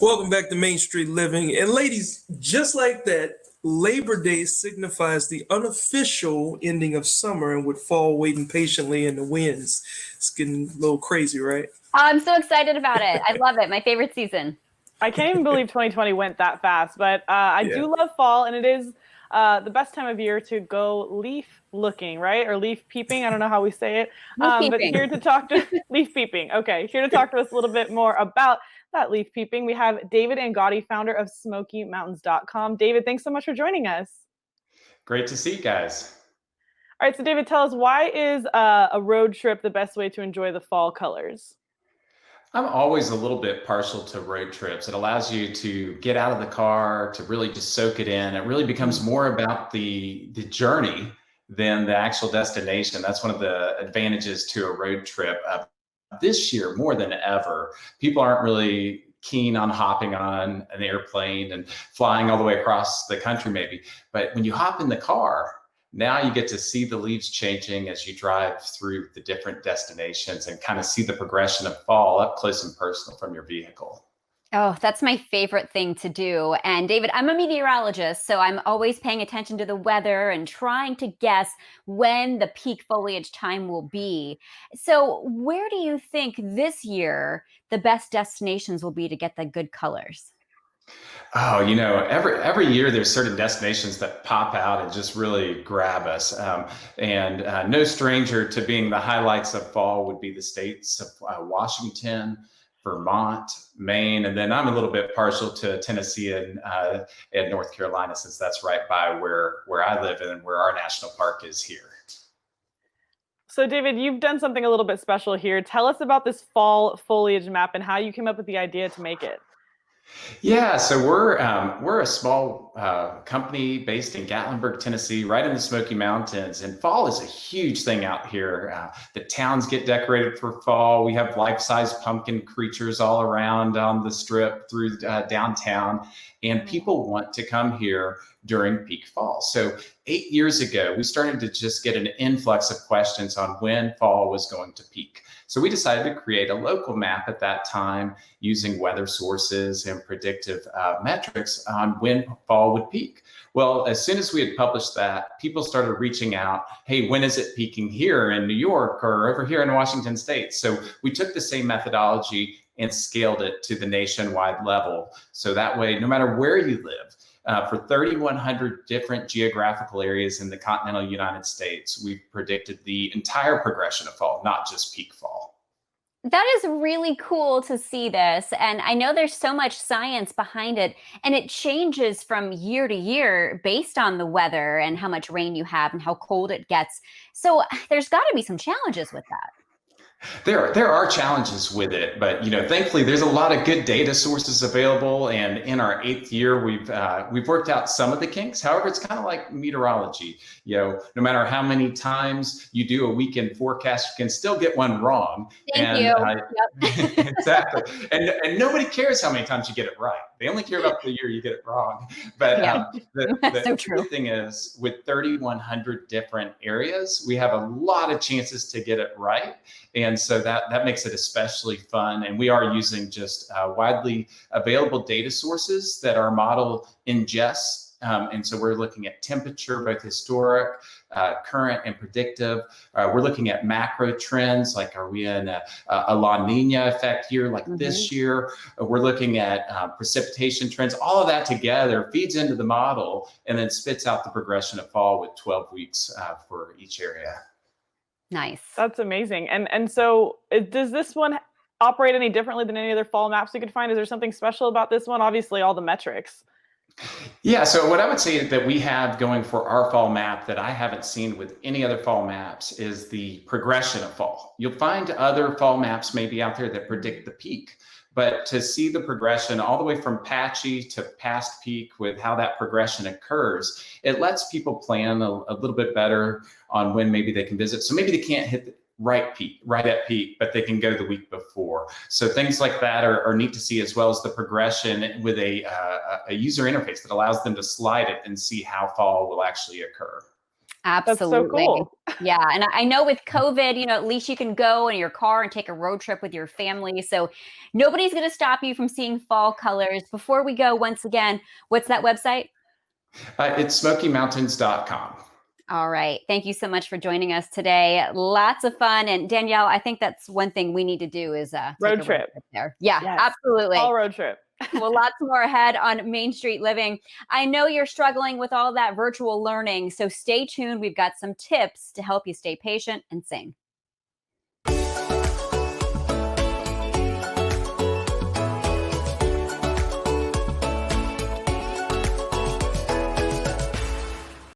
Welcome back to Main Street Living. And ladies, just like that, Labor Day signifies the unofficial ending of summer, and with fall waiting patiently in the winds. It's getting a little crazy, right? I'm so excited about it. I love it. My favorite season. I can't even believe 2020 went that fast, but I do love fall, and it is the best time of year to go leaf looking, right? Or leaf peeping. I don't know how we say it. But here to talk to leaf peeping. Okay, here to talk to us a little bit more about that leaf peeping, we have David Angotti, founder of SmokyMountains.com. David, thanks so much for joining us. Great to see you guys. All right, so David, tell us, why is a road trip the best way to enjoy the fall colors? I'm always a little bit partial to road trips. It allows you to get out of the car, to really just soak it in. It really becomes more about the journey than the actual destination. That's one of the advantages to a road trip. This year, more than ever, people aren't really keen on hopping on an airplane and flying all the way across the country maybe. But when you hop in the car, now you get to see the leaves changing as you drive through the different destinations and kind of see the progression of fall up close and personal from your vehicle. Oh, that's my favorite thing to do. And David, I'm a meteorologist, so I'm always paying attention to the weather and trying to guess when the peak foliage time will be. So where do you think this year the best destinations will be to get the good colors? Oh, every year there's certain destinations that pop out and just really grab us. And no stranger to being the highlights of fall would be the states of Washington, Vermont, Maine, and then I'm a little bit partial to Tennessee and North Carolina, since that's right by where I live and where our national park is here. So David, you've done something a little bit special here. Tell us about this fall foliage map and how you came up with the idea to make it. Yeah, so we're a small company based in Gatlinburg, Tennessee, right in the Smoky Mountains. And fall is a huge thing out here. The towns get decorated for fall. We have life-size pumpkin creatures all around on the strip through downtown. And people want to come here during peak fall. So 8 years ago, we started to just get an influx of questions on when fall was going to peak. So we decided to create a local map at that time using weather sources and predictive metrics on when fall would peak. Well, as soon as we had published that, people started reaching out, hey, when is it peaking here in New York or over here in Washington State? So we took the same methodology and scaled it to the nationwide level. So that way, no matter where you live, for 3,100 different geographical areas in the continental United States, we've predicted the entire progression of fall, not just peak fall. That is really cool to see this. And I know there's so much science behind it, and it changes from year to year based on the weather and how much rain you have and how cold it gets. So there's got to be some challenges with that. There are challenges with it, but thankfully there's a lot of good data sources available. And in our 8th year, we've worked out some of the kinks. However, it's kind of like meteorology. No matter how many times you do a weekend forecast, you can still get one wrong. Thank you. Yep. Exactly. And nobody cares how many times you get it right. They only care about the year you get it wrong. But the true thing is, with 3,100 different areas, we have a lot of chances to get it right. And so that makes it especially fun. And we are using just widely available data sources that our model ingests. And so we're looking at temperature, both historic, current, and predictive. We're looking at macro trends, like are we in a La Nina effect here like this year? We're looking at precipitation trends. All of that together feeds into the model and then spits out the progression of fall with 12 weeks for each area. Nice. That's amazing. And so does this one operate any differently than any other fall maps you could find? Is there something special about this one? Obviously, all the metrics. Yeah, so what I would say that we have going for our fall map that I haven't seen with any other fall maps is the progression of fall. You'll find other fall maps maybe out there that predict the peak, but to see the progression all the way from patchy to past peak with how that progression occurs, it lets people plan a little bit better on when maybe they can visit. So maybe they can't hit the right at peak, but they can go the week before. So things like that are neat to see, as well as the progression with a user interface that allows them to slide it and see how fall will actually occur. Absolutely. That's so cool. Yeah. And I know with COVID, at least you can go in your car and take a road trip with your family. So nobody's going to stop you from seeing fall colors. Before we go, once again, what's that website? It's SmokyMountains.com. All right. Thank you so much for joining us today. Lots of fun. And Danielle, I think that's one thing we need to do is road trip there. Yeah, yes. Absolutely. All road trip. Well, lots more ahead on Main Street Living. I know you're struggling with all that virtual learning, so stay tuned. We've got some tips to help you stay patient and sing.